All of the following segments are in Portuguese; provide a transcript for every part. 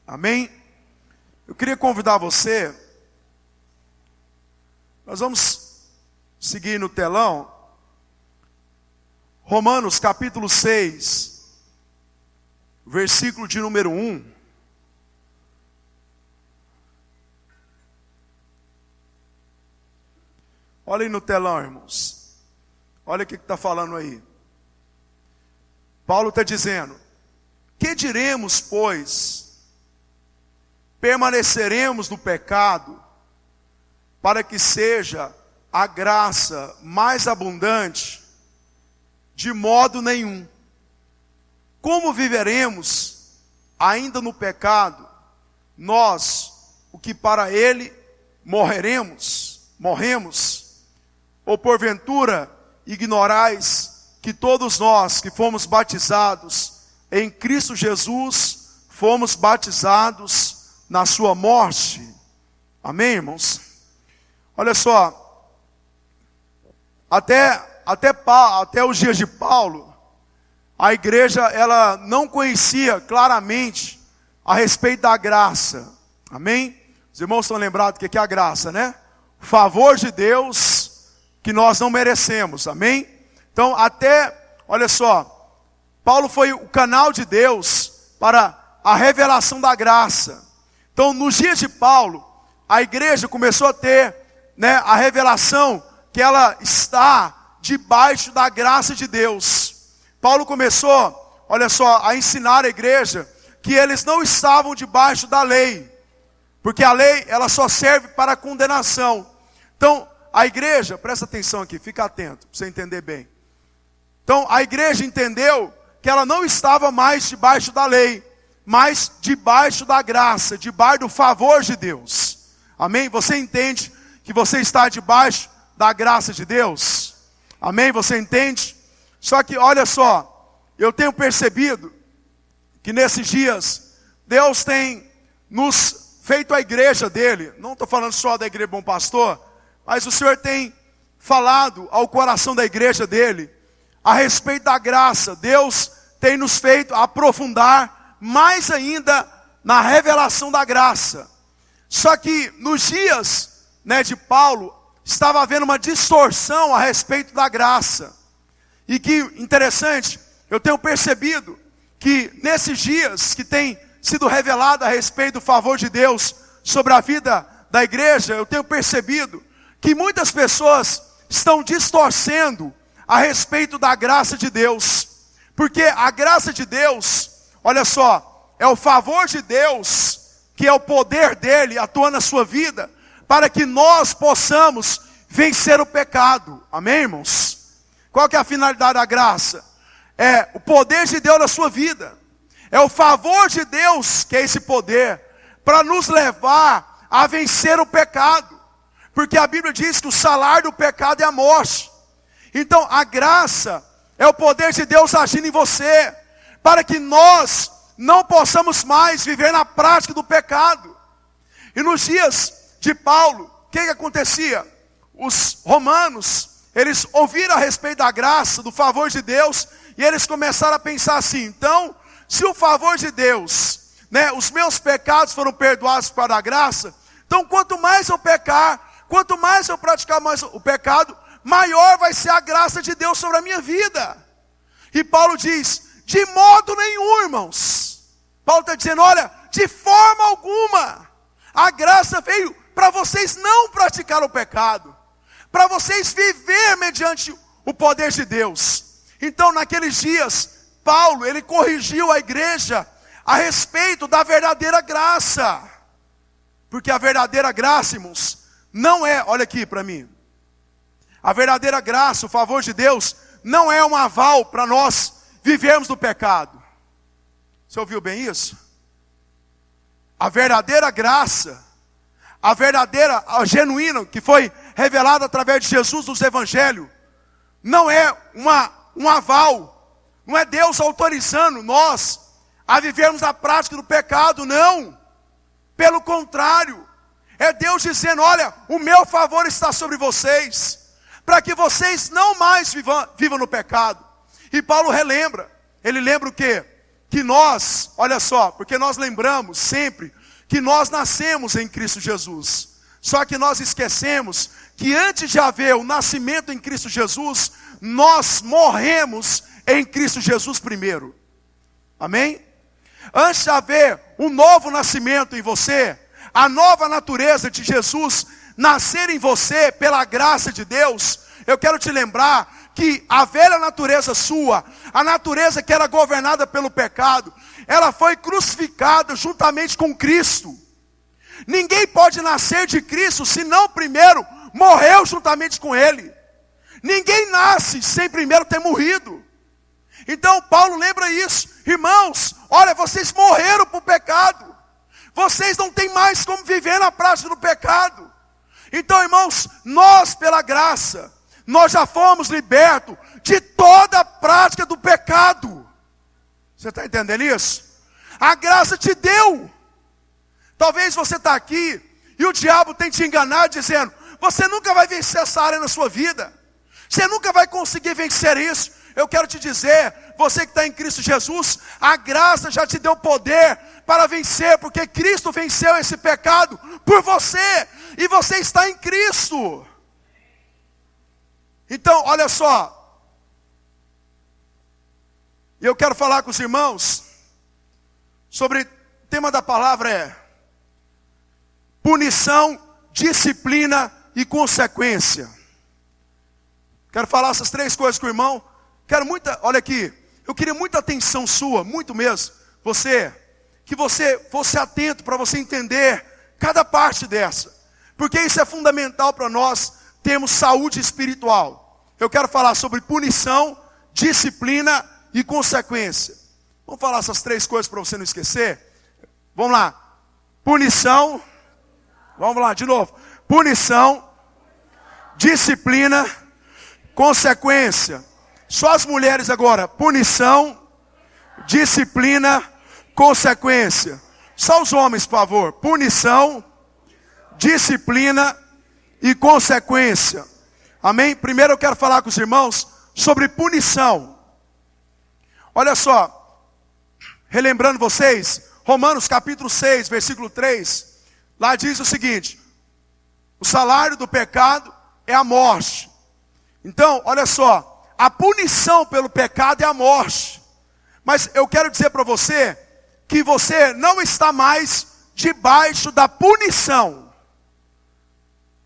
Amém? Eu queria convidar você, nós vamos seguir no telão, Romanos capítulo 6, versículo de número 1. Olha aí no telão, irmãos. Olha o que está falando aí. Paulo está dizendo: que diremos, pois? Permaneceremos no pecado, para que seja a graça mais abundante? De modo nenhum. Como viveremos ainda no pecado, nós, o que para ele morremos? Ou porventura ignorais que todos nós que fomos batizados em Cristo Jesus, fomos batizados na sua morte? Amém, irmãos? Olha só, até os dias de Paulo, a igreja ela não conhecia claramente a respeito da graça. Amém? Os irmãos estão lembrados do que é a graça, né? O favor de Deus que nós não merecemos. Amém? Então olha só, Paulo foi o canal de Deus para a revelação da graça. Então, nos dias de Paulo, a igreja começou a ter, a revelação que ela está debaixo da graça de Deus. Paulo começou, olha só, a ensinar a igreja que eles não estavam debaixo da lei, porque a lei ela só serve para a condenação. Então, a igreja, presta atenção aqui, fica atento, para você entender bem. Então, a igreja entendeu que ela não estava mais debaixo da lei, mas debaixo da graça, debaixo do favor de Deus. Amém? Você entende que você está debaixo da graça de Deus? Amém? Você entende? Só que olha só, eu tenho percebido que nesses dias Deus tem nos feito a igreja dele. Não estou falando só da igreja Bom Pastor, mas o Senhor tem falado ao coração da igreja dele a respeito da graça. Deus tem nos feito aprofundar mais ainda na revelação da graça. Só que nos dias de Paulo, estava havendo uma distorção a respeito da graça. E que interessante, eu tenho percebido que nesses dias que tem sido revelado a respeito do favor de Deus sobre a vida da igreja, eu tenho percebido que muitas pessoas estão distorcendo a respeito da graça de Deus. Porque a graça de Deus, olha só, é o favor de Deus, que é o poder dele atuando na sua vida, para que nós possamos vencer o pecado. Amém, irmãos? Qual que é a finalidade da graça? É o poder de Deus na sua vida. É o favor de Deus, que é esse poder, para nos levar a vencer o pecado. Porque a Bíblia diz que o salário do pecado é a morte. Então a graça é o poder de Deus agindo em você, para que nós não possamos mais viver na prática do pecado. E nos dias de Paulo, o que acontecia? Os romanos, eles ouviram a respeito da graça, do favor de Deus, e eles começaram a pensar assim: então, se o favor de Deus, os meus pecados foram perdoados por causa da graça, então quanto mais eu pecar, quanto mais eu praticar mais o pecado, maior vai ser a graça de Deus sobre a minha vida. E Paulo diz: de modo nenhum, irmãos. Paulo está dizendo: olha, de forma alguma, a graça veio para vocês não praticar o pecado, para vocês viver mediante o poder de Deus. Então naqueles dias, Paulo, ele corrigiu a igreja a respeito da verdadeira graça. Porque a verdadeira graça, irmãos, não é, olha aqui para mim, a verdadeira graça, o favor de Deus, não é um aval para nós vivermos do pecado. Você ouviu bem isso? A verdadeira graça, a genuína, que foi revelada através de Jesus nos evangelhos, não é um aval, não é Deus autorizando nós a vivermos a prática do pecado, não. Pelo contrário, é Deus dizendo: olha, o meu favor está sobre vocês, para que vocês não mais vivam no pecado. E Paulo relembra, ele lembra o quê? que nós, olha só, porque nós lembramos sempre que nós nascemos em Cristo Jesus. Só que nós esquecemos que antes de haver o nascimento em Cristo Jesus, nós morremos em Cristo Jesus primeiro. Amém? Antes de haver um novo nascimento em você, a nova natureza de Jesus nascer em você pela graça de Deus, eu quero te lembrar que a velha natureza sua, a natureza que era governada pelo pecado, ela foi crucificada juntamente com Cristo. Ninguém pode nascer de Cristo se não primeiro morreu juntamente com Ele. Ninguém nasce sem primeiro ter morrido. Então Paulo lembra isso. Irmãos, olha, vocês morreram para o pecado. Vocês não têm mais como viver na prática do pecado. Então, irmãos, nós pela graça, nós já fomos libertos de toda a prática do pecado. Você está entendendo isso? A graça te deu. Talvez você está aqui e o diabo tem te enganado dizendo: você nunca vai vencer essa área na sua vida. Você nunca vai conseguir vencer isso. Eu quero te dizer, você que está em Cristo Jesus, a graça já te deu poder para vencer, porque Cristo venceu esse pecado por você, e você está em Cristo. Então, olha só, eu quero falar com os irmãos sobre, o tema da palavra é punição, disciplina e consequência. Quero falar essas três coisas com o irmão. Olha aqui, eu queria muita atenção sua, muito mesmo, que você fosse atento para você entender cada parte dessa, porque isso é fundamental para nós termos saúde espiritual. Eu quero falar sobre punição, disciplina e consequência. Vamos falar essas três coisas para você não esquecer? Vamos lá, punição, vamos lá de novo, punição, disciplina, consequência. Só as mulheres agora, punição, disciplina, consequência. Só os homens, por favor, punição, disciplina e consequência. Amém? Primeiro eu quero falar com os irmãos sobre punição. Olha só, relembrando vocês, Romanos capítulo 6, versículo 3, lá diz o seguinte: o salário do pecado é a morte. Então, olha só, a punição pelo pecado é a morte. Mas eu quero dizer para você que você não está mais debaixo da punição.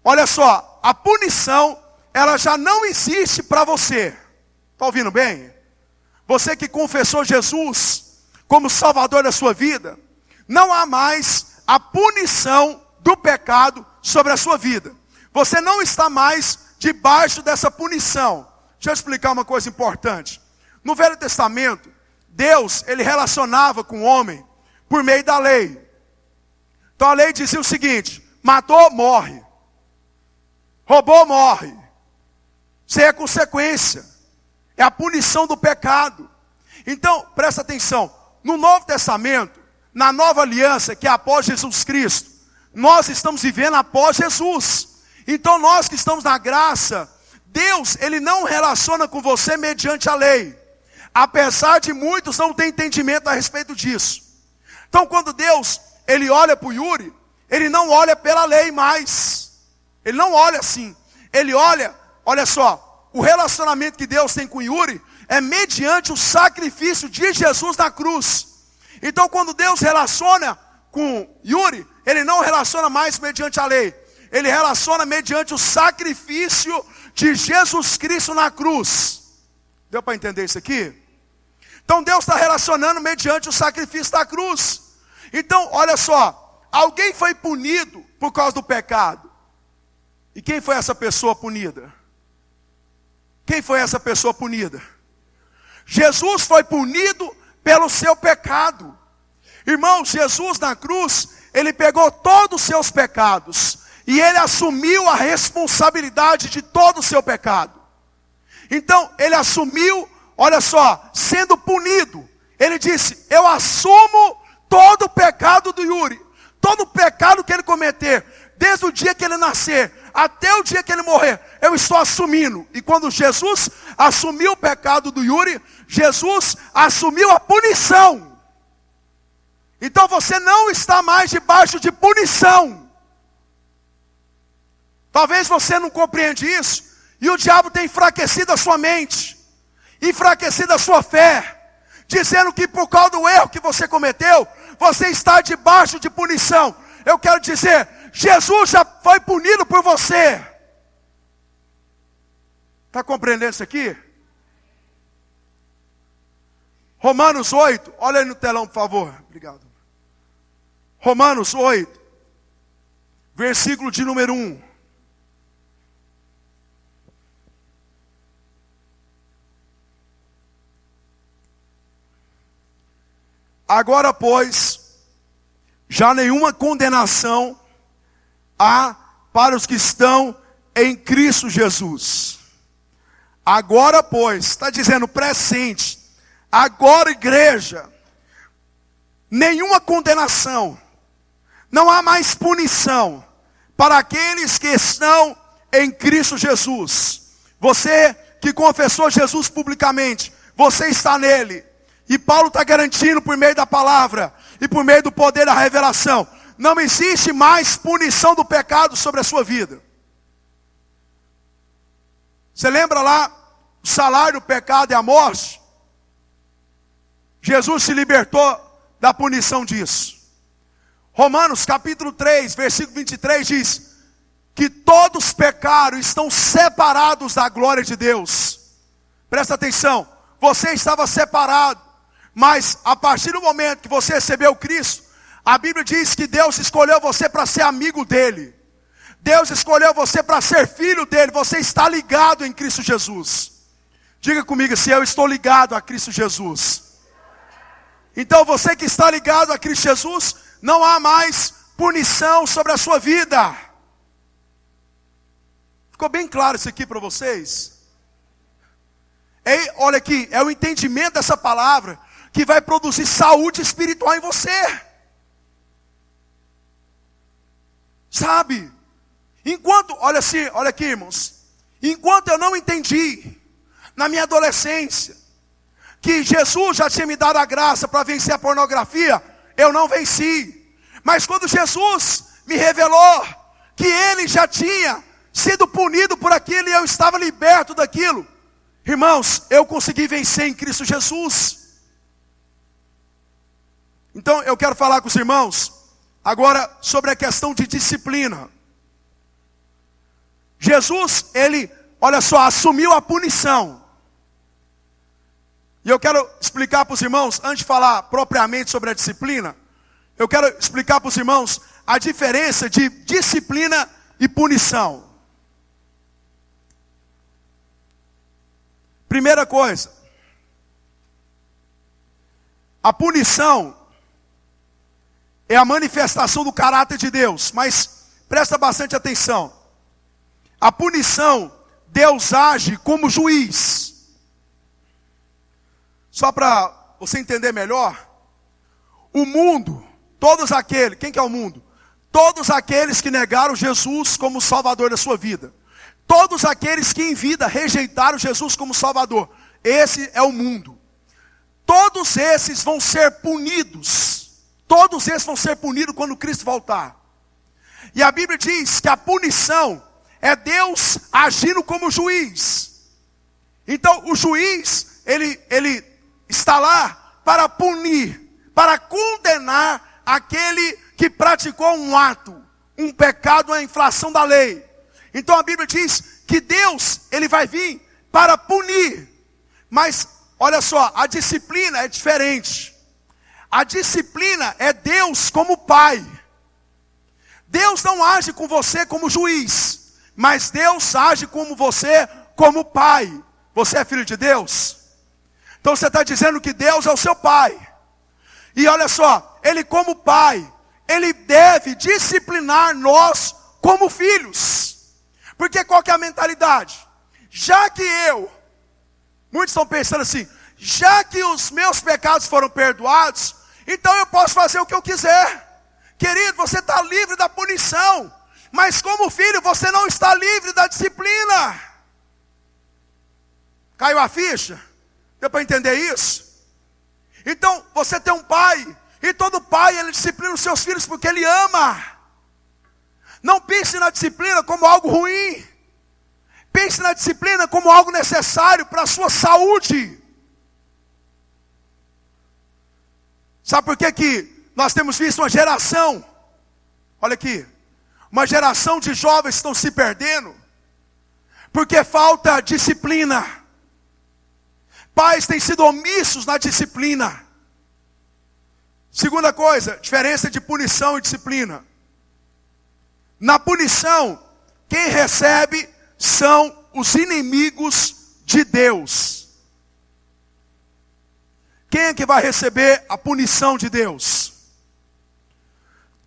Olha só, a punição, ela já não existe para você. Está ouvindo bem? Você que confessou Jesus como Salvador da sua vida, não há mais a punição do pecado sobre a sua vida. Você não está mais debaixo dessa punição. Deixa eu explicar uma coisa importante. No Velho Testamento, Deus, ele relacionava com o homem por meio da lei. Então a lei dizia o seguinte: matou, morre. Roubou, morre. Isso é a consequência. É a punição do pecado. Então, presta atenção. No Novo Testamento, na nova aliança, que é após Jesus Cristo, nós estamos vivendo após Jesus. Então nós que estamos na graça, Deus, ele não relaciona com você mediante a lei. Apesar de muitos não terem entendimento a respeito disso. Então quando Deus, ele olha para o Yuri, ele não olha pela lei mais. Ele não olha assim. Ele olha só, o relacionamento que Deus tem com o Yuri é mediante o sacrifício de Jesus na cruz. Então quando Deus relaciona com Yuri, ele não relaciona mais mediante a lei. Ele relaciona mediante o sacrifício de Jesus Cristo na cruz. Deu para entender isso aqui? Então Deus está relacionando mediante o sacrifício da cruz. Então, olha só, alguém foi punido por causa do pecado. E quem foi essa pessoa punida? Quem foi essa pessoa punida? Jesus foi punido pelo seu pecado. Irmão, Jesus na cruz, ele pegou todos os seus pecados e ele assumiu a responsabilidade de todo o seu pecado. Então, ele assumiu, olha só, sendo punido. Ele disse: eu assumo todo o pecado do Yuri. Todo o pecado que ele cometer, desde o dia que ele nascer, até o dia que ele morrer, eu estou assumindo. E quando Jesus assumiu o pecado do Yuri, Jesus assumiu a punição. Então você não está mais debaixo de punição. Talvez você não compreende isso, e o diabo tem enfraquecido a sua mente, enfraquecido a sua fé, dizendo que por causa do erro que você cometeu, você está debaixo de punição. Eu quero dizer, Jesus já foi punido por você. Está compreendendo isso aqui? Romanos 8, olha aí no telão, por favor. Obrigado. Romanos 8, versículo de número 1. Agora, pois, já nenhuma condenação há para os que estão em Cristo Jesus. Agora, pois, está dizendo presente, agora, igreja, nenhuma condenação, não há mais punição para aqueles que estão em Cristo Jesus. Você que confessou Jesus publicamente, você está nele. E Paulo está garantindo por meio da palavra e por meio do poder da revelação, não existe mais punição do pecado sobre a sua vida. Você lembra lá, o salário do pecado é a morte? Jesus se libertou da punição disso. Romanos capítulo 3, versículo 23 diz que todos pecaram e estão separados da glória de Deus. Presta atenção, você estava separado, mas a partir do momento que você recebeu Cristo, a Bíblia diz que Deus escolheu você para ser amigo dele. Deus escolheu você para ser filho dele. Você está ligado em Cristo Jesus. Diga comigo assim, eu estou ligado a Cristo Jesus. Então você que está ligado a Cristo Jesus, não há mais punição sobre a sua vida. Ficou bem claro isso aqui para vocês? Olha aqui, é o entendimento dessa palavra que vai produzir saúde espiritual em você. Sabe? Enquanto, olha aqui, irmãos. Enquanto eu não entendi, na minha adolescência, que Jesus já tinha me dado a graça para vencer a pornografia, eu não venci. Mas quando Jesus me revelou que ele já tinha sido punido por aquilo e eu estava liberto daquilo, irmãos, eu consegui vencer em Cristo Jesus. Então eu quero falar com os irmãos agora sobre a questão de disciplina. Jesus, ele, olha só, assumiu a punição. E eu quero explicar para os irmãos, antes de falar propriamente sobre a disciplina, eu quero explicar para os irmãos a diferença de disciplina e punição. Primeira coisa, a punição é a manifestação do caráter de Deus, mas presta bastante atenção. A punição, Deus age como juiz. Só para você entender melhor, o mundo, todos aqueles, quem que é o mundo? Todos aqueles que negaram Jesus como Salvador da sua vida. Todos aqueles que em vida rejeitaram Jesus como Salvador. Esse é o mundo. Todos esses vão ser punidos. Todos esses vão ser punidos quando Cristo voltar. E a Bíblia diz que a punição é Deus agindo como juiz. Então o juiz, ele está lá para punir, para condenar aquele que praticou um ato, um pecado, uma infração da lei. Então a Bíblia diz que Deus, ele vai vir para punir. Mas olha só, a disciplina é diferente. A disciplina é Deus como pai. Deus não age com você como juiz, mas Deus age com você como pai. Você é filho de Deus? Então você está dizendo que Deus é o seu pai. E olha só, ele como pai, ele deve disciplinar nós como filhos. Porque qual que é a mentalidade? Já que muitos estão pensando assim, já que os meus pecados foram perdoados, então eu posso fazer o que eu quiser. Querido, você está livre da punição, mas como filho você não está livre da disciplina. Caiu a ficha? Deu para entender isso? Então você tem um pai E todo pai, ele disciplina os seus filhos porque ele ama. Não pense na disciplina como algo ruim. Pense na disciplina como algo necessário para a sua saúde. Sabe por que nós temos visto uma geração, olha aqui, uma geração de jovens estão se perdendo? Porque falta disciplina. Pais têm sido omissos na disciplina. Segunda coisa, diferença de punição e disciplina. Na punição, quem recebe são os inimigos de Deus. Quem é que vai receber a punição de Deus?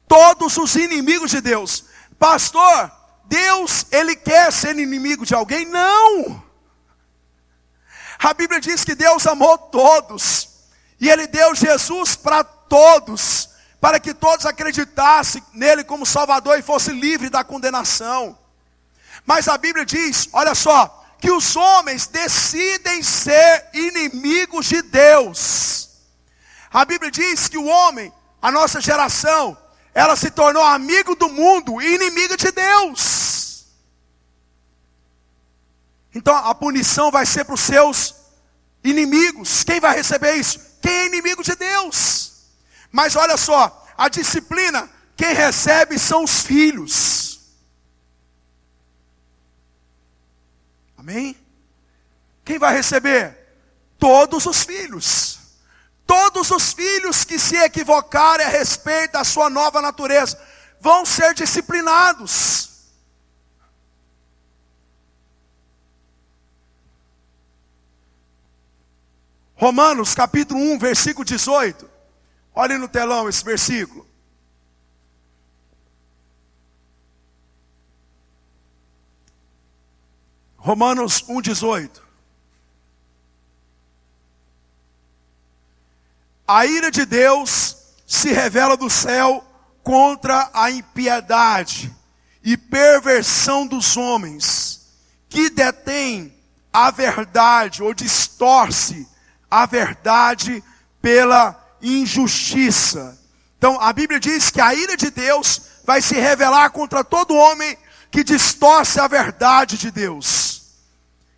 Todos os inimigos de Deus. Pastor, Deus, ele quer ser inimigo de alguém? Não! A Bíblia diz que Deus amou todos. E ele deu Jesus para todos. Para que todos acreditassem nele como Salvador e fossem livres da condenação. Mas a Bíblia diz, olha só, que os homens decidem ser inimigos de Deus. A Bíblia diz que o homem, a nossa geração, ela se tornou amigo do mundo e inimiga de Deus. Então a punição vai ser para os seus inimigos. Quem vai receber isso? Quem é inimigo de Deus. Mas olha só, a disciplina, quem recebe são os filhos. Amém? Quem vai receber? Todos os filhos. Todos os filhos que se equivocarem a respeito da sua nova natureza vão ser disciplinados. Romanos capítulo 1, versículo 18. Olhem no telão esse versículo. Romanos 1,18. A ira de Deus se revela do céu contra a impiedade e perversão dos homens, que detêm a verdade, ou distorce a verdade pela injustiça. Então a Bíblia diz que a ira de Deus vai se revelar contra todo homem que distorce a verdade de Deus.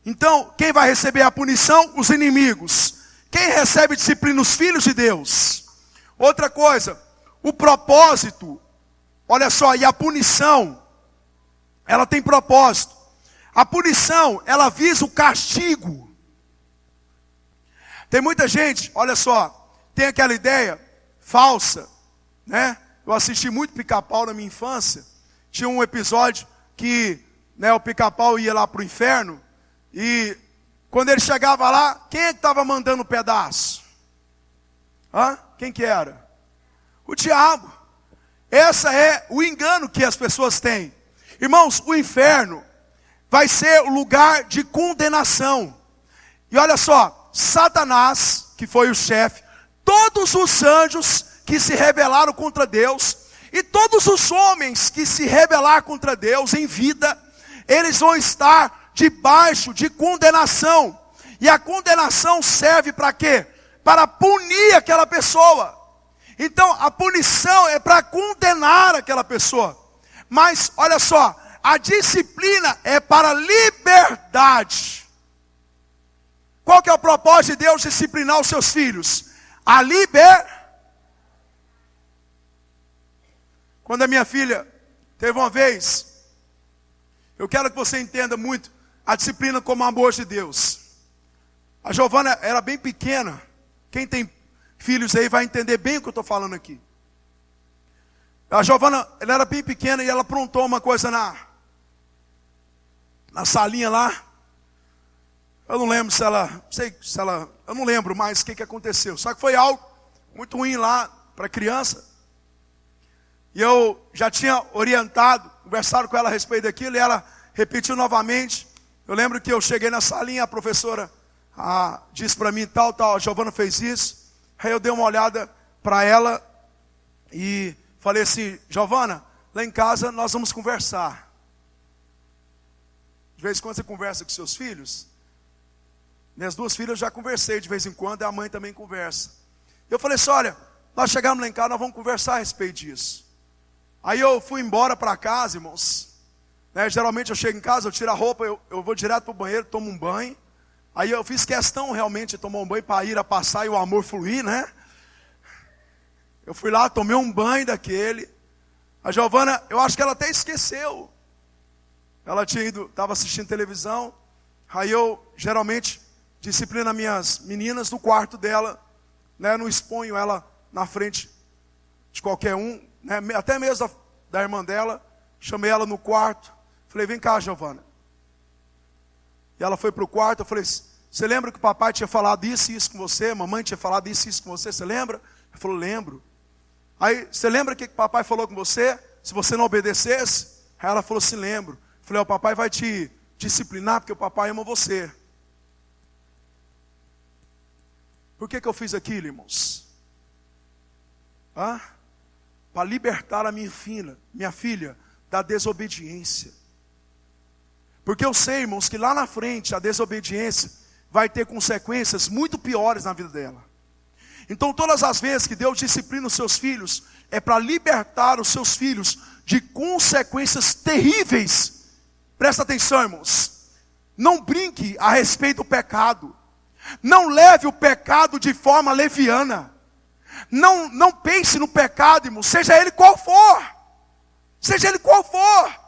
Então, quem vai receber a punição? Os inimigos. Quem recebe disciplina? Os filhos de Deus. Outra coisa, o propósito, olha só, e a punição, ela tem propósito. A punição, ela visa o castigo. Tem muita gente, olha só, tem aquela ideia falsa, né? Eu assisti muito Pica-Pau na minha infância. Tinha um episódio que, né, o Pica-Pau ia lá para o inferno. E quando ele chegava lá, quem é que estava mandando o pedaço? Quem que era? O diabo. Esse é o engano que as pessoas têm. Irmãos, o inferno vai ser o lugar de condenação. E olha só, Satanás, que foi o chefe, todos os anjos que se rebelaram contra Deus, e todos os homens que se rebelar contra Deus em vida, eles vão estar debaixo de condenação. E a condenação serve para quê? Para punir aquela pessoa. Então a punição é para condenar aquela pessoa. Mas olha só, a disciplina é para liberdade. Qual que é o propósito de Deus disciplinar os seus filhos? A Quando a minha filha teve uma vez, eu quero que você entenda muito a disciplina como amor de Deus. A Giovana era bem pequena. Quem tem filhos aí vai entender bem o que eu estou falando aqui. A Giovana, ela era bem pequena e ela aprontou uma coisa na salinha lá. Eu não lembro eu não lembro mais o que aconteceu. Só que foi algo muito ruim lá para a criança. E eu já tinha orientado, conversado com ela a respeito daquilo, e ela repetiu novamente. Eu lembro que eu cheguei na salinha, a professora disse para mim, tal, a Giovana fez isso. Aí eu dei uma olhada para ela e falei assim, Giovana, lá em casa nós vamos conversar. De vez em quando você conversa com seus filhos? Minhas duas filhas eu já conversei de vez em quando, e a mãe também conversa. Eu falei assim, olha, nós chegamos lá em casa, nós vamos conversar a respeito disso. Aí eu fui embora para casa, irmãos. Geralmente eu chego em casa, eu tiro a roupa, eu vou direto para o banheiro, tomo um banho. Aí eu fiz questão realmente de tomar um banho para ir a passar e o amor fluir, né? Eu fui lá, tomei um banho daquele. A Giovana, eu acho que ela até esqueceu. Ela tinha ido, estava assistindo televisão. Aí eu, geralmente, disciplino as minhas meninas no quarto dela. Não exponho ela na frente de qualquer um. Até mesmo da irmã dela. Chamei ela no quarto. Falei, vem cá, Giovana. E ela foi para o quarto. Eu falei, você lembra que o papai tinha falado isso e isso com você? A mamãe tinha falado isso e isso com você? Você lembra? Ela falou, lembro. Aí, você lembra o que o papai falou com você? Se você não obedecesse? Aí ela falou assim, lembro. Eu falei, o papai vai te disciplinar porque o papai ama você. Por que eu fiz aquilo, irmãos? Para libertar a minha filha da desobediência. Porque eu sei, irmãos, que lá na frente a desobediência vai ter consequências muito piores na vida dela. Então todas as vezes que Deus disciplina os seus filhos, é para libertar os seus filhos de consequências terríveis. Presta atenção, irmãos. Não brinque a respeito do pecado. Não leve o pecado de forma leviana. Não pense no pecado, irmão, seja ele qual for. Seja ele qual for.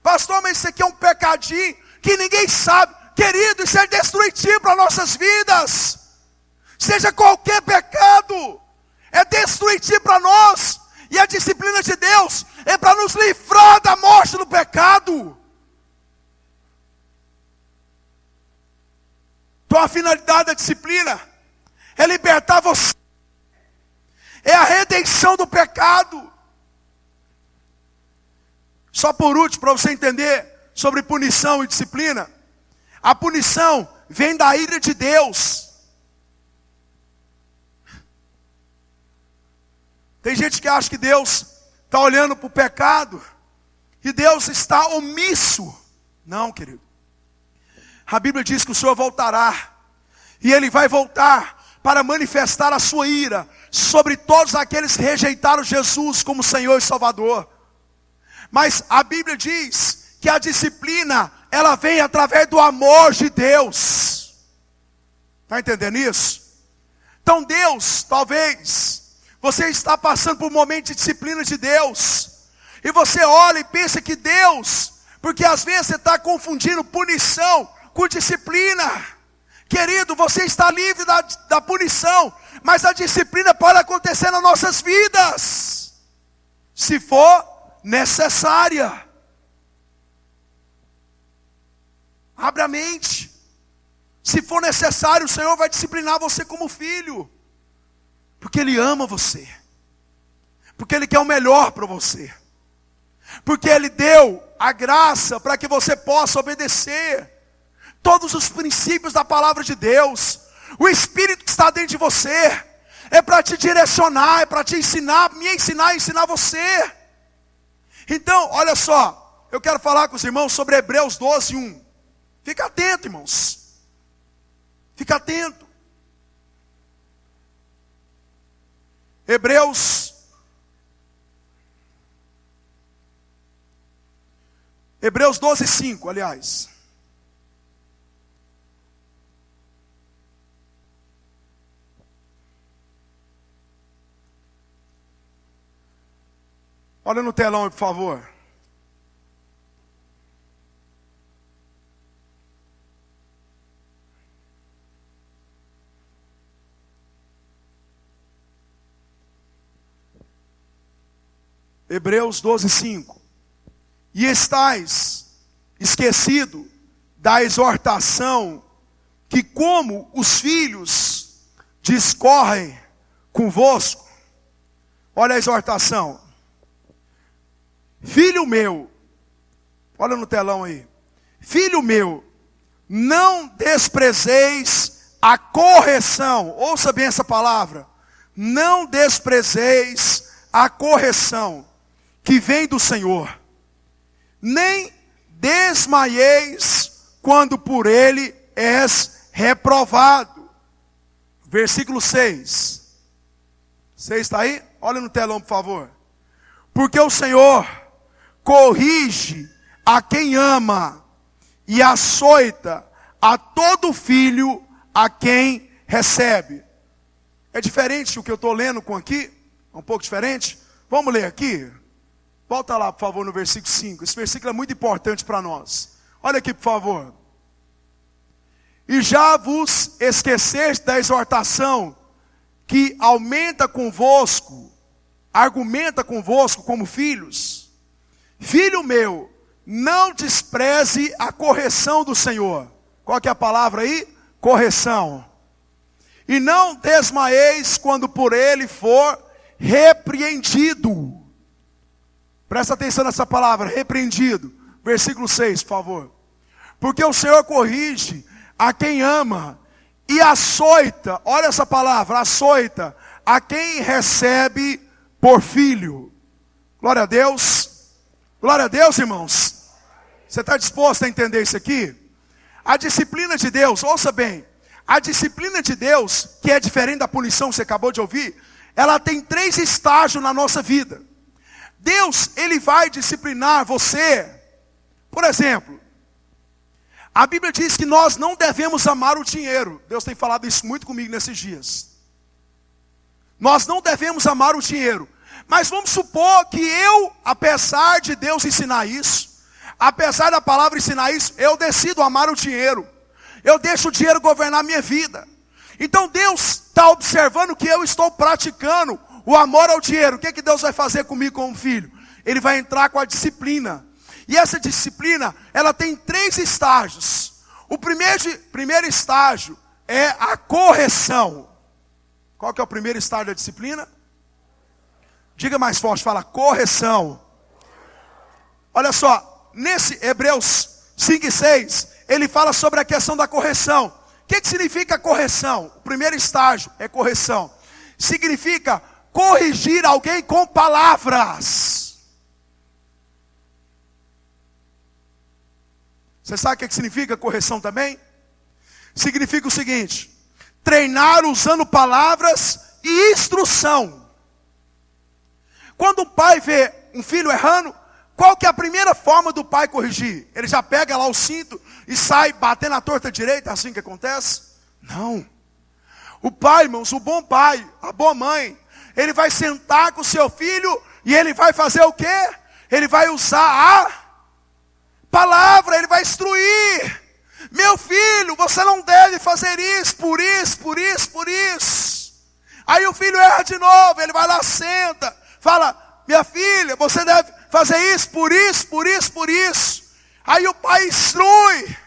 Pastor, mas isso aqui é um pecadinho que ninguém sabe. Querido, isso é destrutivo para nossas vidas. Seja qualquer pecado, é destrutivo para nós. E a disciplina de Deus é para nos livrar da morte do pecado. Então a finalidade da disciplina é libertar você. É a redenção do pecado. Só por último, para você entender sobre punição e disciplina. A punição vem da ira de Deus. Tem gente que acha que Deus está olhando para o pecado e Deus está omisso. Não, querido. A Bíblia diz que o Senhor voltará. E Ele vai voltar para manifestar a sua ira sobre todos aqueles que rejeitaram Jesus como Senhor e Salvador. Mas a Bíblia diz que a disciplina, ela vem através do amor de Deus. Está entendendo isso? Então Deus, talvez, você está passando por um momento de disciplina de Deus. E você olha e pensa que Deus, porque às vezes você está confundindo punição com disciplina. Querido, você está livre da punição, mas a disciplina pode acontecer nas nossas vidas, se for necessária. Abre a mente. Se for necessário, o Senhor vai disciplinar você como filho, porque Ele ama você, porque Ele quer o melhor para você, porque Ele deu a graça para que você possa obedecer todos os princípios da palavra de Deus. O Espírito que está dentro de você é para te direcionar, é para te ensinar, me ensinar e ensinar você. Então, olha só, eu quero falar com os irmãos sobre Hebreus 12:1. Fica atento, irmãos. Fica atento. Hebreus 12:5, aliás. Olha no telão aí, por favor. Hebreus 12:5. E estais esquecido da exortação que, como os filhos, discorrem convosco. Olha a exortação. Filho meu, olha no telão aí. Filho meu, não desprezeis a correção. Ouça bem essa palavra. Não desprezeis a correção que vem do Senhor. Nem desmaieis quando por Ele és reprovado. Versículo 6. Você está aí? Olha no telão, por favor. Porque o Senhor corrige a quem ama e açoita a todo filho a quem recebe. É diferente o que eu estou lendo com aqui? É um pouco diferente? Vamos ler aqui? Volta lá, por favor, no versículo 5. Esse versículo é muito importante para nós. Olha aqui, por favor. E já vos esqueceste da exortação que argumenta convosco como filhos. Filho meu, não despreze a correção do Senhor. Qual que é a palavra aí? Correção. E não desmaeis quando por ele for repreendido. Presta atenção nessa palavra, repreendido. Versículo 6, por favor. Porque o Senhor corrige a quem ama e açoita, olha essa palavra, açoita, a quem recebe por filho. Glória a Deus. Glória a Deus, irmãos. Você está disposto a entender isso aqui? A disciplina de Deus, ouça bem. A disciplina de Deus, que é diferente da punição que você acabou de ouvir, ela tem 3 estágios na nossa vida. Deus, Ele vai disciplinar você. Por exemplo, a Bíblia diz que nós não devemos amar o dinheiro. Deus tem falado isso muito comigo nesses dias. Nós não devemos amar o dinheiro. Mas vamos supor que eu, apesar de Deus ensinar isso, apesar da palavra ensinar isso, eu decido amar o dinheiro. Eu deixo o dinheiro governar a minha vida. Então Deus está observando que eu estou praticando o amor ao dinheiro. O que Deus vai fazer comigo como filho? Ele vai entrar com a disciplina. E essa disciplina, ela tem 3 estágios. O primeiro estágio é a correção. Qual que é o primeiro estágio da disciplina? Diga mais forte, fala correção. Olha só, nesse Hebreus 5:6, ele fala sobre a questão da correção. O que significa correção? O primeiro estágio é correção. Significa corrigir alguém com palavras. Você sabe o que significa correção também? Significa o seguinte: treinar usando palavras e instrução. Quando o pai vê um filho errando, qual que é a primeira forma do pai corrigir? Ele já pega lá o cinto e sai batendo a torta direita, é assim que acontece? Não. O pai, irmãos, o bom pai, a boa mãe, ele vai sentar com o seu filho e ele vai fazer o quê? Ele vai usar a palavra, ele vai instruir. Meu filho, você não deve fazer isso, por isso, por isso, por isso. Aí o filho erra de novo, ele vai lá, senta, fala: minha filha, você deve fazer isso, por isso, por isso, por isso. Aí o pai instrui.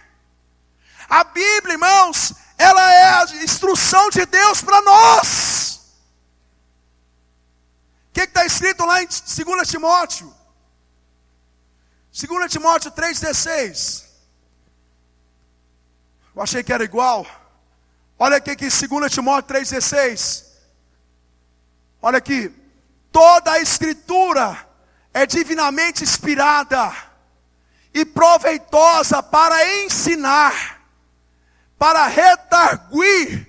A Bíblia, irmãos, ela é a instrução de Deus para nós. O que está escrito lá em 2 Timóteo? 2 Timóteo 3,16. Eu achei que era igual. Olha aqui que 2 Timóteo 3,16. Olha aqui. Toda a escritura é divinamente inspirada e proveitosa para ensinar, para redarguir,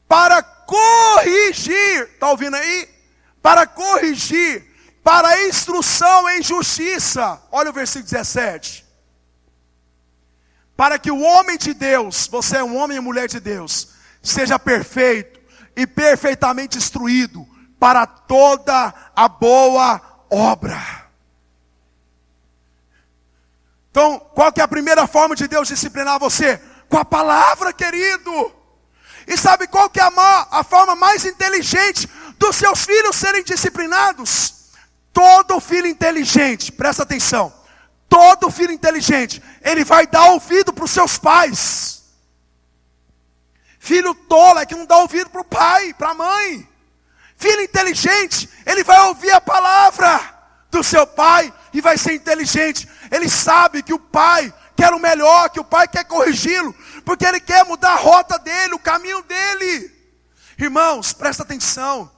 para corrigir. Está ouvindo aí? Para corrigir, para instrução em justiça. Olha o versículo 17. Para que o homem de Deus, você é um homem e mulher de Deus, seja perfeito e perfeitamente instruído para toda a boa obra. Então, qual que é a primeira forma de Deus disciplinar você? Com a palavra, querido. E sabe qual que é a forma mais inteligente dos seus filhos serem disciplinados? Todo filho inteligente, presta atenção, todo filho inteligente, ele vai dar ouvido para os seus pais. Filho tolo é que não dá ouvido para o pai, para a mãe. Filho inteligente, ele vai ouvir a palavra do seu pai e vai ser inteligente. Ele sabe que o pai quer o melhor, que o pai quer corrigi-lo, porque ele quer mudar a rota dele, o caminho dele. Irmãos, presta atenção.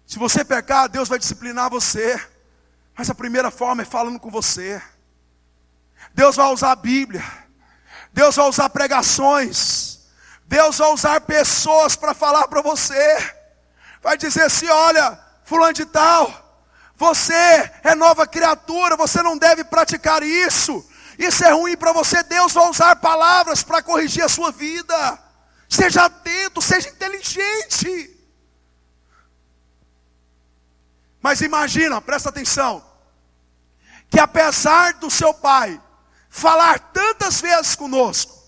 Se você pecar, Deus vai disciplinar você. Mas a primeira forma é falando com você. Deus vai usar a Bíblia. Deus vai usar pregações. Deus vai usar pessoas para falar para você. Vai dizer assim: olha, fulano de tal, você é nova criatura, você não deve praticar isso. Isso é ruim para você. Deus vai usar palavras para corrigir a sua vida. Seja atento, seja inteligente. Mas imagina, presta atenção, que apesar do seu pai falar tantas vezes conosco,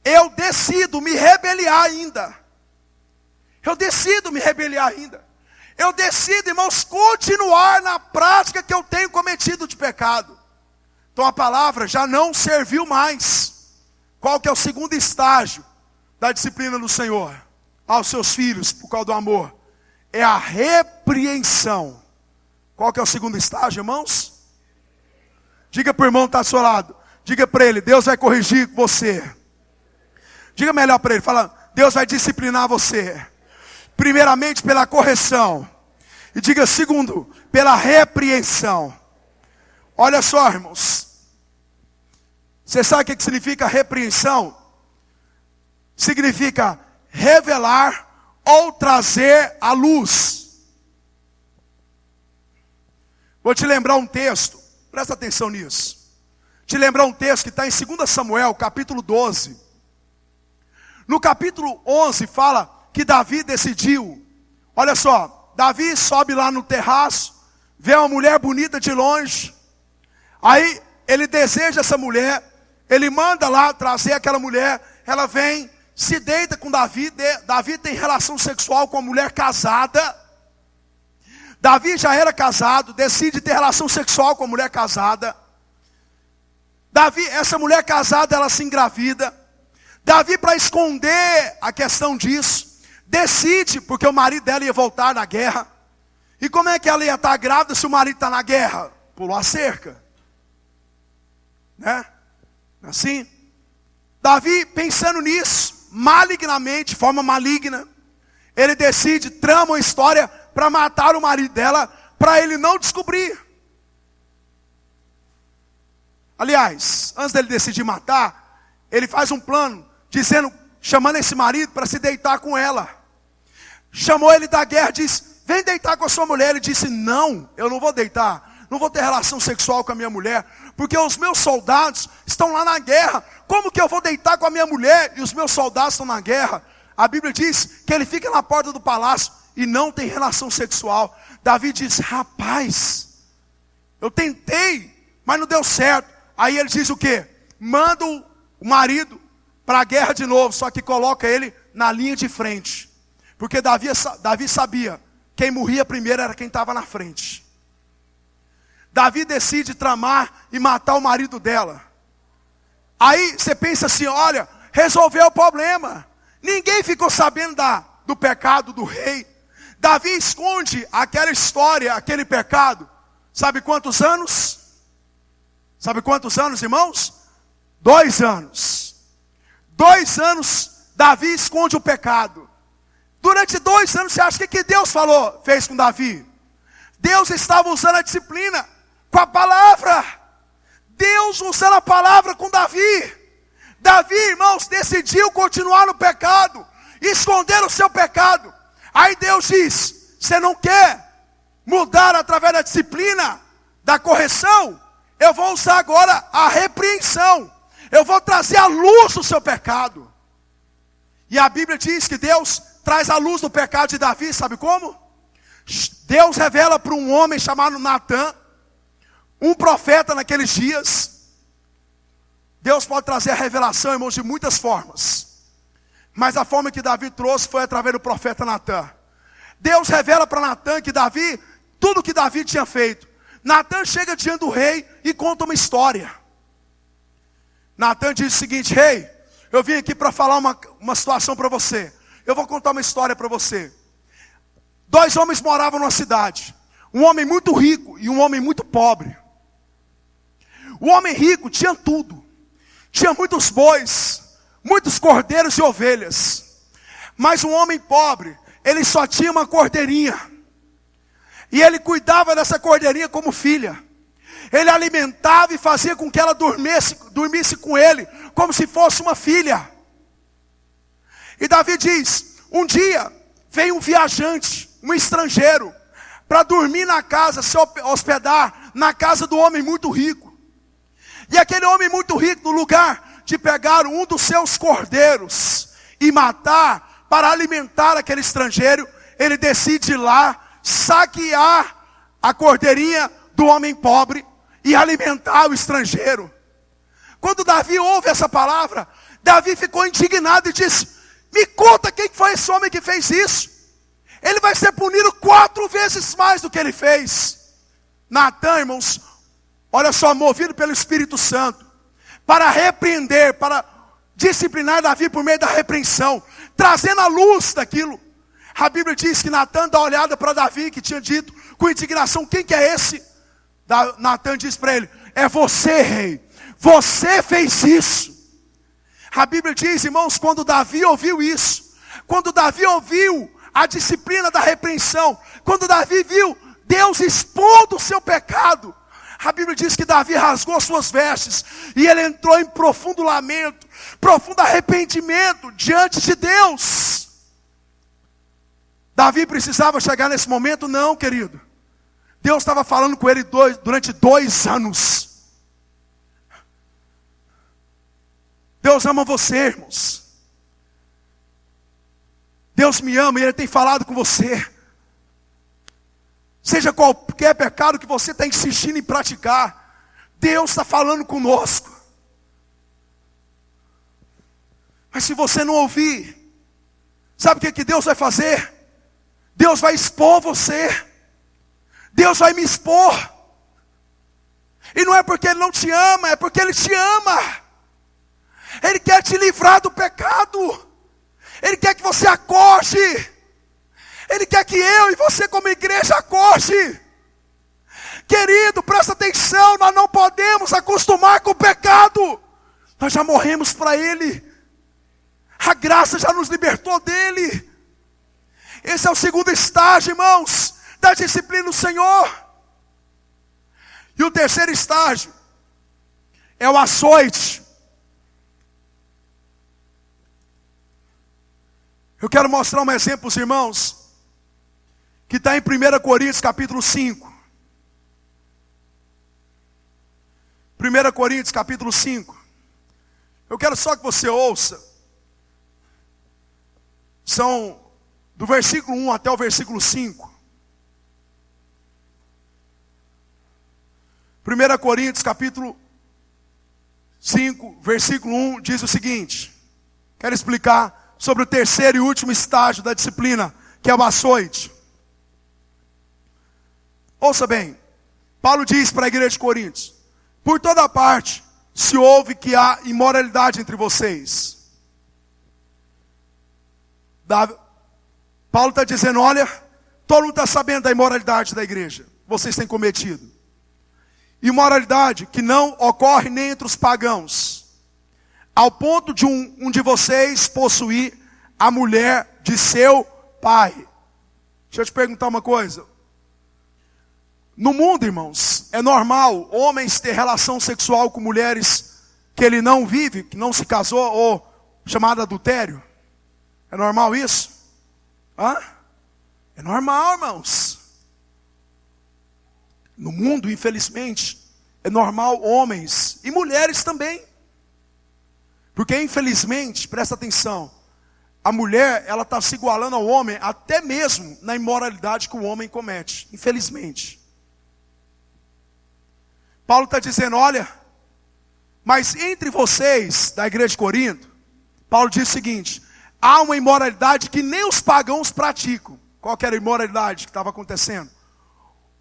eu decido me rebeliar ainda. Eu decido me rebeliar ainda. Eu decido, irmãos, continuar na prática que eu tenho cometido de pecado. Então a palavra já não serviu mais. Qual que é o segundo estágio da disciplina do Senhor aos seus filhos, por causa do amor? É a repreensão. Qual que é o segundo estágio, irmãos? Diga para o irmão que está ao seu lado. Diga para ele: Deus vai corrigir você. Diga melhor para ele, fala: Deus vai disciplinar você. Primeiramente pela correção. E diga segundo, pela repreensão. Olha só, irmãos. Você sabe o que significa repreensão? Significa revelar ou trazer à luz. Vou te lembrar um texto. Presta atenção nisso. Te lembrar um texto que está em 2 Samuel, capítulo 12. No capítulo 11 fala que Davi decidiu. Olha só, Davi sobe lá no terraço, vê uma mulher bonita de longe. Aí ele deseja essa mulher, ele manda lá trazer aquela mulher. Ela vem, se deita com Davi. Davi tem relação sexual com a mulher casada. Davi já era casado, decide ter relação sexual com a mulher casada. Davi, essa mulher casada, ela se engravida. Davi, para esconder a questão disso, decide, porque o marido dela ia voltar da guerra. E como é que ela ia estar grávida se o marido está na guerra? Pulou a cerca. Né? Assim, Davi, pensando nisso, malignamente, de forma maligna, ele decide, trama uma história para matar o marido dela, para ele não descobrir. Aliás, antes dele decidir matar, ele faz um plano, chamando esse marido para se deitar com ela. Chamou ele da guerra, disse: vem deitar com a sua mulher. Ele disse: não, eu não vou deitar, não vou ter relação sexual com a minha mulher, porque os meus soldados estão lá na guerra. Como que eu vou deitar com a minha mulher e os meus soldados estão na guerra? A Bíblia diz que ele fica na porta do palácio e não tem relação sexual. Davi disse: rapaz, eu tentei, mas não deu certo. Aí ele diz o quê? Manda o marido para a guerra de novo, só que coloca ele na linha de frente. Porque Davi sabia, quem morria primeiro era quem estava na frente. Davi decide tramar e matar o marido dela. Aí você pensa assim: olha, resolveu o problema. Ninguém ficou sabendo do pecado do rei. Davi esconde aquela história, aquele pecado. Sabe quantos anos? Sabe quantos anos, irmãos? 2 anos. 2 anos Davi esconde o pecado. Durante 2 anos, você acha que Deus fez com Davi? Deus estava usando a disciplina com a palavra. Deus usando a palavra com Davi. Davi, irmãos, decidiu continuar no pecado, esconder o seu pecado. Aí Deus diz: você não quer mudar através da disciplina, da correção? Eu vou usar agora a repreensão. Eu vou trazer à luz o seu pecado. E a Bíblia diz que Deus traz à luz do pecado de Davi, sabe como? Deus revela para um homem chamado Natã, um profeta naqueles dias. Deus pode trazer a revelação, irmãos, de muitas formas. Mas a forma que Davi trouxe foi através do profeta Natã. Deus revela para Natã que tudo que Davi tinha feito. Natã chega diante do rei e conta uma história. Natã diz o seguinte: rei, eu vim aqui para falar uma situação para você. Eu vou contar uma história para você. 2 homens moravam numa cidade. Um homem muito rico e um homem muito pobre. O homem rico tinha tudo. Tinha muitos bois, muitos cordeiros e ovelhas. Mas um homem pobre, ele só tinha uma cordeirinha. E ele cuidava dessa cordeirinha como filha. Ele alimentava e fazia com que ela dormisse com ele, como se fosse uma filha. E Davi diz: um dia veio um viajante, um estrangeiro, para dormir na casa, se hospedar na casa do homem muito rico. E aquele homem muito rico, no lugar de pegar um dos seus cordeiros e matar para alimentar aquele estrangeiro, ele decide ir lá saquear a cordeirinha do homem pobre e alimentar o estrangeiro. Quando Davi ouve essa palavra, Davi ficou indignado e disse: me conta quem foi esse homem que fez isso. Ele vai ser punido 4 vezes mais do que ele fez. Natan, irmãos, olha só, movido pelo Espírito Santo, para repreender, para disciplinar Davi por meio da repreensão, trazendo a luz daquilo. A Bíblia diz que Natan dá uma olhada para Davi, que tinha dito com indignação: quem que é esse? Natan diz para ele: é você, rei, você fez isso. A Bíblia diz, irmãos, quando Davi ouviu isso, quando Davi ouviu a disciplina da repreensão, quando Davi viu Deus expondo o seu pecado, a Bíblia diz que Davi rasgou suas vestes e ele entrou em profundo lamento, profundo arrependimento diante de Deus. Davi precisava chegar nesse momento? Não, querido. Deus estava falando com ele durante 2 anos. Deus ama você, irmãos. Deus me ama e Ele tem falado com você. Seja qualquer pecado que você está insistindo em praticar, Deus está falando conosco. Mas se você não ouvir, sabe o que Deus vai fazer? Deus vai expor você. Deus vai me expor. E não é porque Ele não te ama, é porque Ele te ama. Ele quer te livrar do pecado. Ele quer que você acorde. Ele quer que eu e você como igreja acorde. Querido, presta atenção, nós não podemos acostumar com o pecado. Nós já morremos para ele. A graça já nos libertou dele. Esse é o segundo estágio, irmãos, da disciplina do Senhor. E o terceiro estágio é o açoite. Eu quero mostrar um exemplo para os irmãos, que está em 1 Coríntios capítulo 5. 1 Coríntios capítulo 5. Eu quero só que você ouça. São do versículo 1 até o versículo 5. 1 Coríntios capítulo 5, versículo 1, diz o seguinte. Quero explicar sobre o terceiro e último estágio da disciplina, que é o açoite. Ouça bem, Paulo diz para a igreja de Coríntios: por toda parte se ouve que há imoralidade entre vocês. Paulo está dizendo: olha, todo mundo está sabendo da imoralidade da igreja, vocês têm cometido. Imoralidade que não ocorre nem entre os pagãos, ao ponto de um de vocês possuir a mulher de seu pai. Deixa eu te perguntar uma coisa. No mundo, irmãos, é normal homens ter relação sexual com mulheres que ele não vive, que não se casou, ou chamado adultério? É normal isso? É normal, irmãos. No mundo, infelizmente, é normal homens e mulheres também. Porque infelizmente, presta atenção, a mulher, ela está se igualando ao homem, até mesmo na imoralidade que o homem comete, infelizmente. Paulo está dizendo: olha, mas entre vocês, da igreja de Corinto, Paulo diz o seguinte: há uma imoralidade que nem os pagãos praticam. Qual que era a imoralidade que estava acontecendo?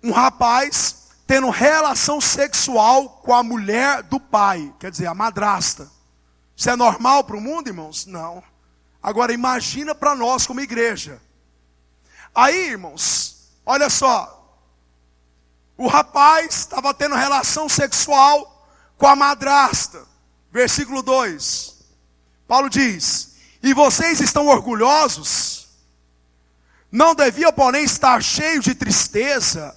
Um rapaz tendo relação sexual com a mulher do pai, quer dizer, a madrasta. Isso é normal para o mundo, irmãos? Não. Agora imagina para nós como igreja. Aí, irmãos, olha só. O rapaz estava tendo relação sexual com a madrasta. Versículo 2. Paulo diz: e vocês estão orgulhosos? Não deviam, porém, estar cheios de tristeza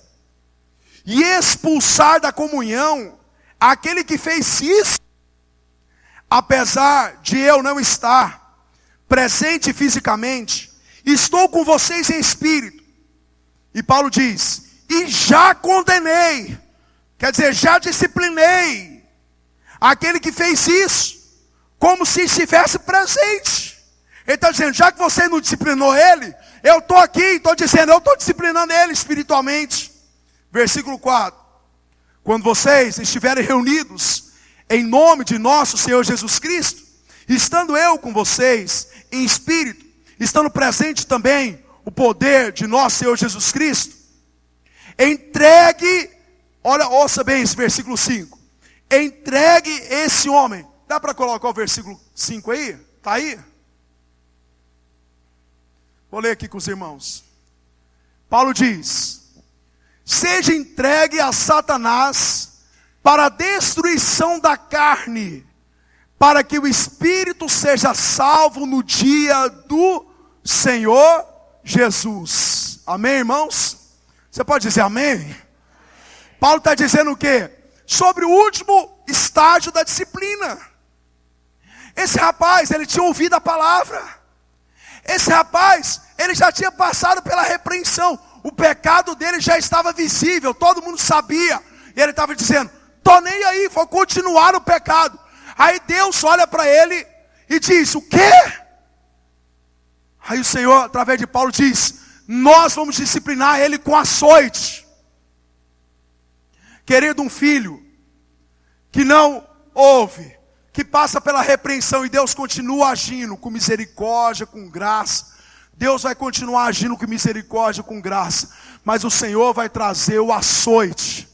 e expulsar da comunhão aquele que fez isso, apesar de eu não estar presente fisicamente, estou com vocês em espírito. E Paulo diz, e já condenei, quer dizer, já disciplinei aquele que fez isso, como se estivesse presente. Ele está dizendo, já que você não disciplinou ele, eu estou aqui, estou dizendo, eu estou disciplinando ele espiritualmente. Versículo 4. Quando vocês estiverem reunidos em nome de nosso Senhor Jesus Cristo, estando eu com vocês em espírito, estando presente também o poder de nosso Senhor Jesus Cristo, entregue, olha, ouça bem esse versículo 5. Entregue esse homem. Dá para colocar o versículo 5 aí? Está aí? Vou ler aqui com os irmãos. Paulo diz, seja entregue a Satanás para a destruição da carne, para que o espírito seja salvo no dia do Senhor Jesus. Amém, irmãos? Você pode dizer amém? Paulo está dizendo o quê? Sobre o último estágio da disciplina. Esse rapaz, ele tinha ouvido a palavra. Esse rapaz, ele já tinha passado pela repreensão. O pecado dele já estava visível, todo mundo sabia. E ele estava dizendo, tô nem aí, vou continuar no pecado. Aí Deus olha para ele e diz, o quê? Aí o Senhor, através de Paulo, diz, nós vamos disciplinar ele com açoite. Querido, um filho que não ouve, que passa pela repreensão e Deus continua agindo com misericórdia, com graça. Deus vai continuar agindo com misericórdia, com graça. Mas o Senhor vai trazer o açoite.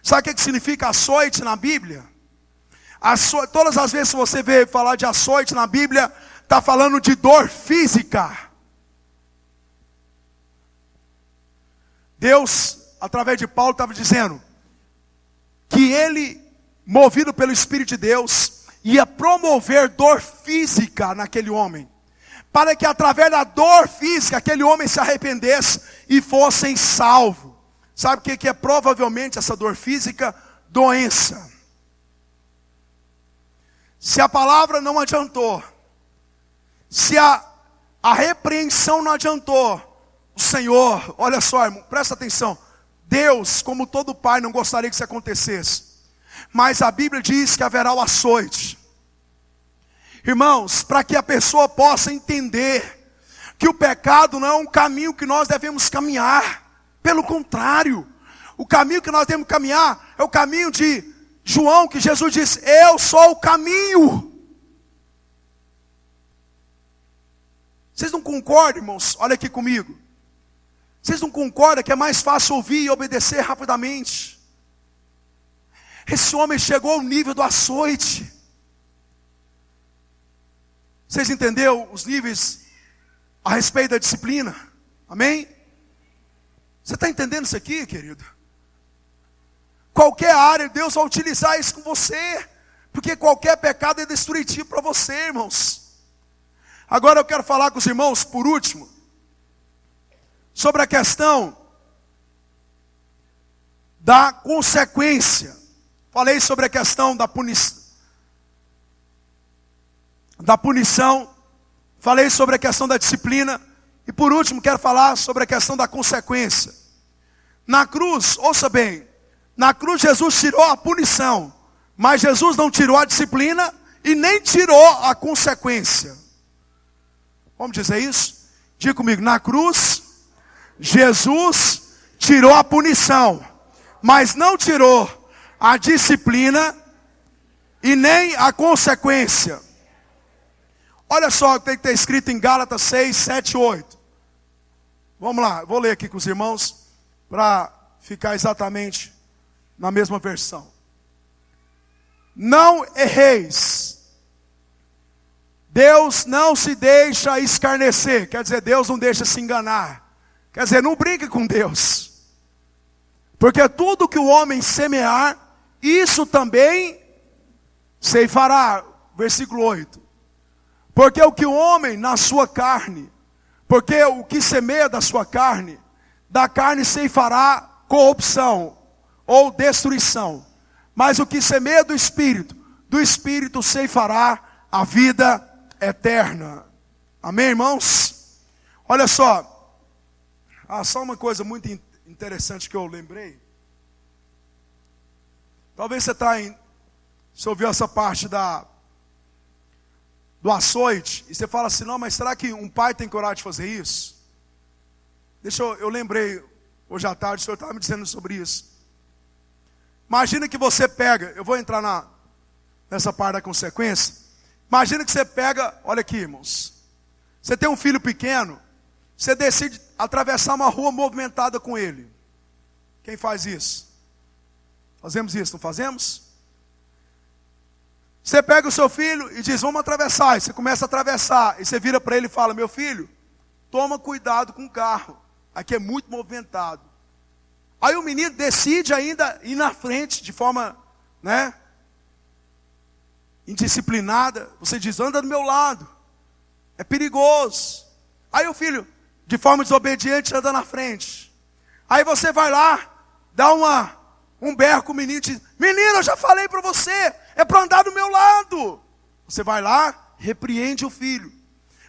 Sabe o que significa açoite na Bíblia? Todas as vezes que você vê falar de açoite na Bíblia, está falando de dor física. Deus, através de Paulo, estava dizendo que ele, movido pelo Espírito de Deus, ia promover dor física naquele homem, para que através da dor física, aquele homem se arrependesse e fossem salvos. Sabe o que é provavelmente essa dor física? Doença. Se a palavra não adiantou, se a repreensão não adiantou, o Senhor, olha só, irmão, presta atenção, Deus, como todo pai, não gostaria que isso acontecesse. Mas a Bíblia diz que haverá o açoite. Irmãos, para que a pessoa possa entender que o pecado não é um caminho que nós devemos caminhar. Pelo contrário, o caminho que nós devemos caminhar é o caminho de João, que Jesus disse, eu sou o caminho. Vocês não concordam, irmãos? Olha aqui comigo. Vocês não concordam que é mais fácil ouvir e obedecer rapidamente? Esse homem chegou ao nível do açoite. Vocês entenderam os níveis a respeito da disciplina? Amém? Você está entendendo isso aqui, querido? Qualquer área, Deus vai utilizar isso com você. Porque qualquer pecado é destrutivo para você, irmãos. Agora eu quero falar com os irmãos, por último, sobre a questão da consequência. Falei sobre a questão da punição. Falei sobre a questão da disciplina. E por último, quero falar sobre a questão da consequência. Na cruz, ouça bem, na cruz Jesus tirou a punição, mas Jesus não tirou a disciplina e nem tirou a consequência. Vamos dizer isso? Diga comigo, na cruz, Jesus tirou a punição, mas não tirou a disciplina e nem a consequência. Olha só o que tem que ter escrito em Gálatas 6, 7 e 8. Vamos lá, vou ler aqui com os irmãos, para ficar exatamente na mesma versão. Não erreis. Deus não se deixa escarnecer. Quer dizer, Deus não deixa se enganar. Quer dizer, não brinque com Deus. Porque tudo que o homem semear, isso também ceifará. Versículo 8. Porque o que o homem na sua carne, porque o que semeia da sua carne, da carne ceifará corrupção ou destruição. Mas o que semeia do Espírito ceifará a vida eterna. Amém, irmãos? Olha só. Só uma coisa muito interessante que eu lembrei. Talvez você ouviu essa parte do açoite, e você fala assim, não, mas será que um pai tem coragem de fazer isso? Eu lembrei, hoje à tarde, o senhor estava me dizendo sobre isso. Imagina que você pega, eu vou entrar nessa parte da consequência. Imagina que você pega, olha aqui, irmãos. Você tem um filho pequeno, você decide atravessar uma rua movimentada com ele. Quem faz isso? Fazemos isso, não fazemos? Você pega o seu filho e diz, vamos atravessar. E você começa a atravessar. E você vira para ele e fala, meu filho, toma cuidado com o carro. Aqui é muito movimentado. Aí o menino decide ainda ir na frente de forma, indisciplinada. Você diz, anda do meu lado. É perigoso. Aí o filho, de forma desobediente, anda na frente. Aí você vai lá, dá um berro com o menino e diz, menino, eu já falei para você, é para andar do meu lado. Você vai lá, repreende o filho.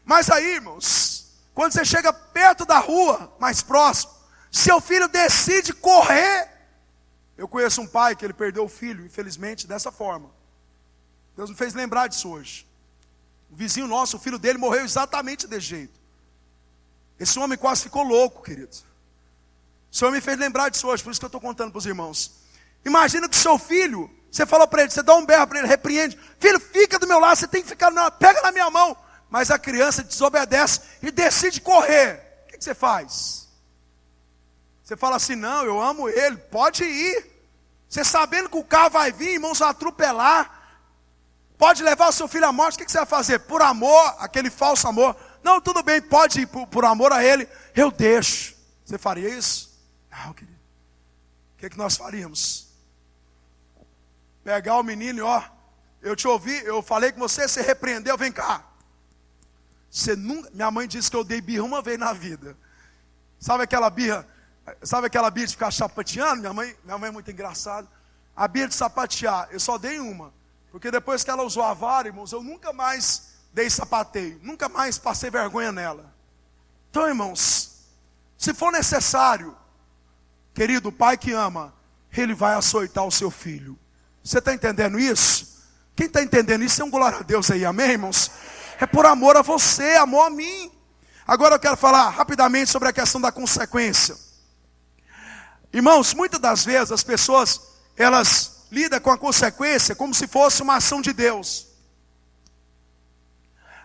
Mas aí, irmãos, quando você chega perto da rua, mais próximo, seu filho decide correr. Eu conheço um pai que ele perdeu o filho, infelizmente, dessa forma. Deus me fez lembrar disso hoje. O vizinho nosso, o filho dele morreu exatamente desse jeito. Esse homem quase ficou louco, querido. O Senhor me fez lembrar disso hoje, por isso que eu estou contando para os irmãos. Imagina que o seu filho, você falou para ele, você dá um berro para ele, repreende. Filho, fica do meu lado, você tem que ficar, pega na minha mão. Mas a criança desobedece e decide correr. O que você faz? Você fala assim, não, eu amo ele, pode ir. Você sabendo que o carro vai vir, irmãos, vai atropelar. Pode levar o seu filho à morte, o que você vai fazer? Por amor, aquele falso amor. Não, tudo bem, pode ir por amor a ele, eu deixo. Você faria isso? Não, querido. O que nós faríamos? Pegar o menino e eu te ouvi, eu falei com você, você repreendeu, vem cá. Minha mãe disse que eu dei birra uma vez na vida. Sabe aquela birra de ficar sapateando? Minha mãe é muito engraçada. A birra de sapatear, eu só dei uma. Porque depois que ela usou a vara, irmãos, eu nunca mais dei sapateio. Nunca mais passei vergonha nela. Então, irmãos, se for necessário, querido, o pai que ama, ele vai açoitar o seu filho. Você está entendendo isso? Quem está entendendo isso, é um glória a Deus aí, amém, irmãos? É por amor a você, amor a mim. Agora eu quero falar rapidamente sobre a questão da consequência. Irmãos, muitas das vezes as pessoas, elas lidam com a consequência como se fosse uma ação de Deus.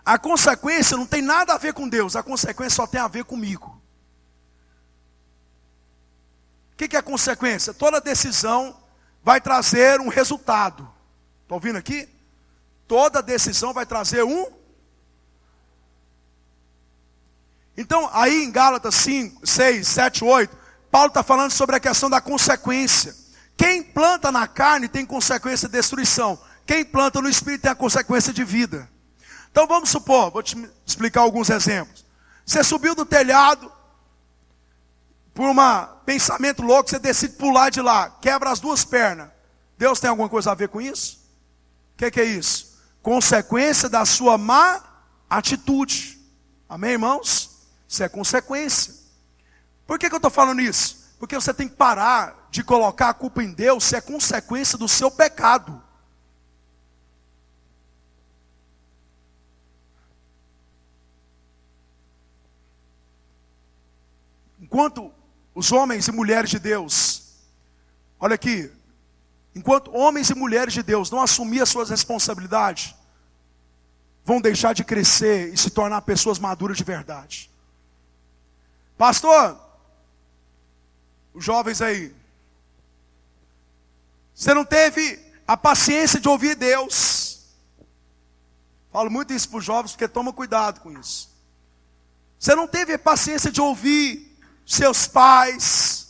A consequência não tem nada a ver com Deus, a consequência só tem a ver comigo. O que é a consequência? Toda decisão vai trazer um resultado. Está ouvindo aqui? Toda decisão vai trazer Então, aí em Gálatas 5, 6, 7, 8, Paulo está falando sobre a questão da consequência. Quem planta na carne tem consequência de destruição. Quem planta no Espírito tem a consequência de vida. Então vamos supor, vou te explicar alguns exemplos. Você subiu do telhado, por um pensamento louco, você decide pular de lá, quebra as duas pernas. Deus tem alguma coisa a ver com isso? O que é isso? Consequência da sua má atitude. Amém, irmãos? Isso é consequência. Por que eu estou falando isso? Porque você tem que parar de colocar a culpa em Deus, se é consequência do seu pecado. Enquanto os homens e mulheres de Deus, olha aqui, enquanto homens e mulheres de Deus não assumir as suas responsabilidades, vão deixar de crescer e se tornar pessoas maduras de verdade. Pastor, os jovens aí, você não teve a paciência de ouvir Deus. Falo muito isso para os jovens, porque toma cuidado com isso. Você não teve a paciência de ouvir seus pais,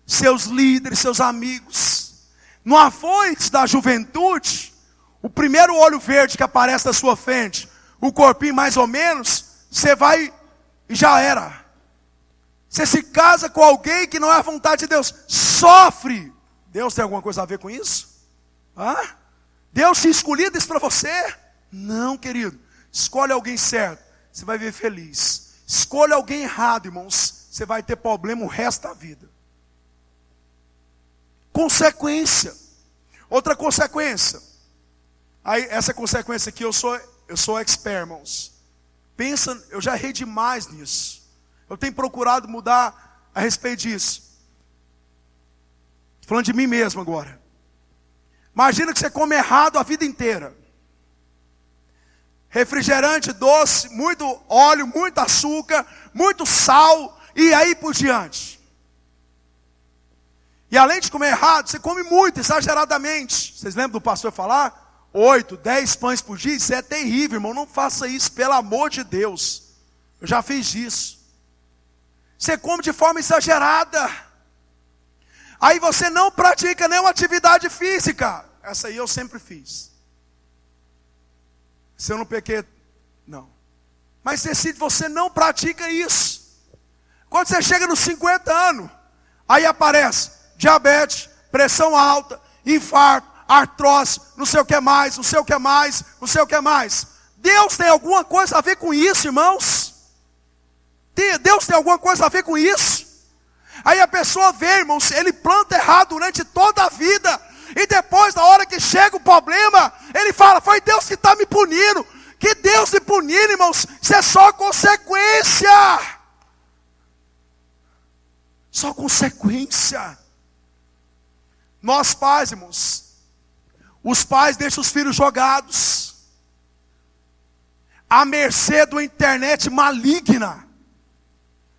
seus líderes, seus amigos. No afoite da juventude, o primeiro olho verde que aparece na sua frente, o corpinho mais ou menos, você vai e já era. Você se casa com alguém que não é a vontade de Deus, sofre. Deus tem alguma coisa a ver com isso? Deus tinha escolhido isso para você? Não, querido. Escolhe alguém certo. você vai viver feliz. Escolha alguém errado, irmãos, você vai ter problema o resto da vida. Consequência. Outra consequência. Aí, essa consequência aqui, eu sou expert, irmãos. Pensa, eu já errei demais nisso. Eu tenho procurado mudar a respeito disso. Estou falando de mim mesmo agora. Imagina que você come errado a vida inteira. Refrigerante, doce, muito óleo, muito açúcar, muito sal, e aí por diante. E além de comer errado, você come muito, exageradamente. Vocês lembram do pastor falar? 8, 10 pães por dia, isso é terrível, irmão. Não faça isso, pelo amor de Deus. Eu já fiz isso. Você come de forma exagerada. Aí você não pratica nenhuma atividade física. Essa aí eu sempre fiz. Se eu não pequei, não. Mas decide, você não pratica isso. Quando você chega nos 50 anos, aí aparece diabetes, pressão alta, infarto, artrose, não sei o que mais, não sei o que mais, não sei o que mais. Deus tem alguma coisa a ver com isso, irmãos? Deus tem alguma coisa a ver com isso? Aí a pessoa vê, irmãos, ele planta errado durante toda a vida, e depois, na hora que chega o problema, ele fala, foi Deus que está me punindo. Que Deus me punindo, irmãos, isso é só consequência. Só consequência. Nós pais, irmãos, os pais deixam os filhos jogados à mercê da internet maligna.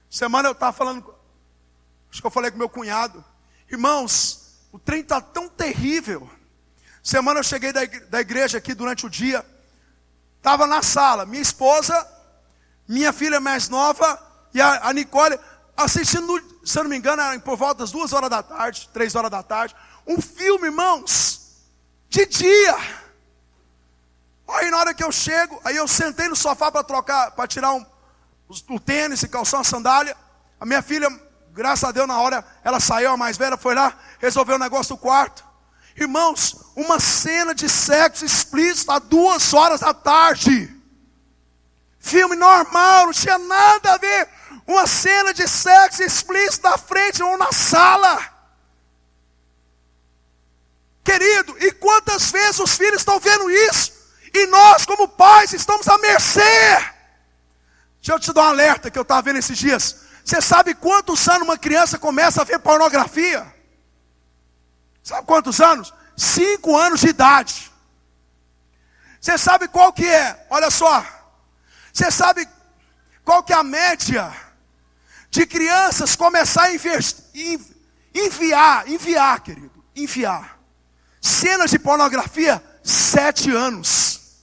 Semana eu estava falando, acho que eu falei com meu cunhado, irmãos, o trem está tão terrível. Semana eu cheguei da igreja aqui durante o dia, estava na sala, minha esposa, minha filha mais nova e a Nicole assistindo, se eu não me engano, era por volta das 2 horas da tarde, 3 horas da tarde, um filme, irmãos, de dia. Aí na hora que eu chego, aí eu sentei no sofá para tirar o tênis e calçar uma sandália. A minha filha, graças a Deus, na hora ela saiu, a mais velha foi lá, resolveu o negócio do quarto. Irmãos, uma cena de sexo explícito às 2 horas da tarde. Filme normal, não tinha nada a ver. Uma cena de sexo explícito na frente ou na sala. Querido, e quantas vezes os filhos estão vendo isso? E nós, como pais, estamos à mercê. Deixa eu te dar um alerta que eu estava vendo esses dias. Você sabe quantos anos uma criança começa a ver pornografia? Sabe quantos anos? 5 anos de idade. Você sabe qual que é? Olha só. Você sabe qual que é a média de crianças começar a enviar, querido, enviar cenas de pornografia? 7 anos.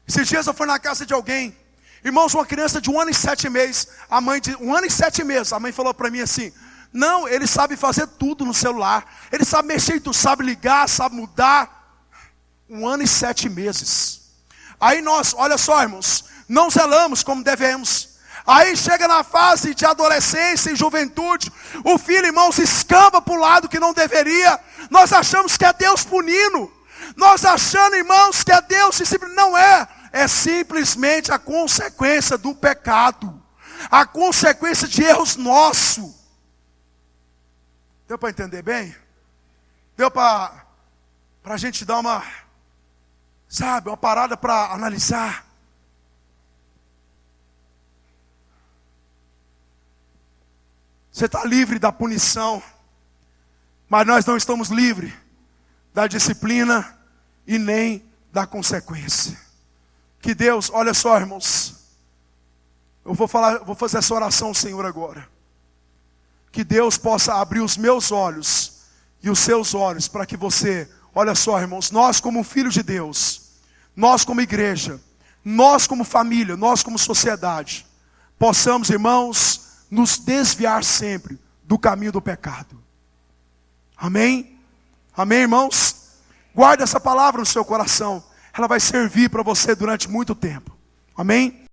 Esses dias eu fui na casa de alguém, irmãos, uma criança de 1 ano e 7 meses, a mãe de 1 ano e 7 meses, a mãe falou para mim assim, não, ele sabe fazer tudo no celular, ele sabe mexer em tudo, sabe ligar, sabe mudar. 1 ano e 7 meses. Aí nós, olha só, irmãos, não zelamos como devemos. Aí chega na fase de adolescência e juventude, o filho, irmãos, escamba para o lado que não deveria. Nós achamos que é Deus punindo. Nós achando, irmãos, que é Deus disciplinando. Não é. É simplesmente a consequência do pecado. A consequência de erros nossos. Deu para entender bem? Deu para a gente dar uma parada para analisar? Você está livre da punição, mas nós não estamos livres da disciplina e nem da consequência. Que Deus, olha só, irmãos, eu vou fazer essa oração ao Senhor agora. Que Deus possa abrir os meus olhos e os seus olhos para que você, olha só, irmãos, nós como filhos de Deus, nós como igreja, nós como família, nós como sociedade, possamos, irmãos, nos desviar sempre do caminho do pecado. Amém? Amém, irmãos? Guarde essa palavra no seu coração. Ela vai servir para você durante muito tempo. Amém?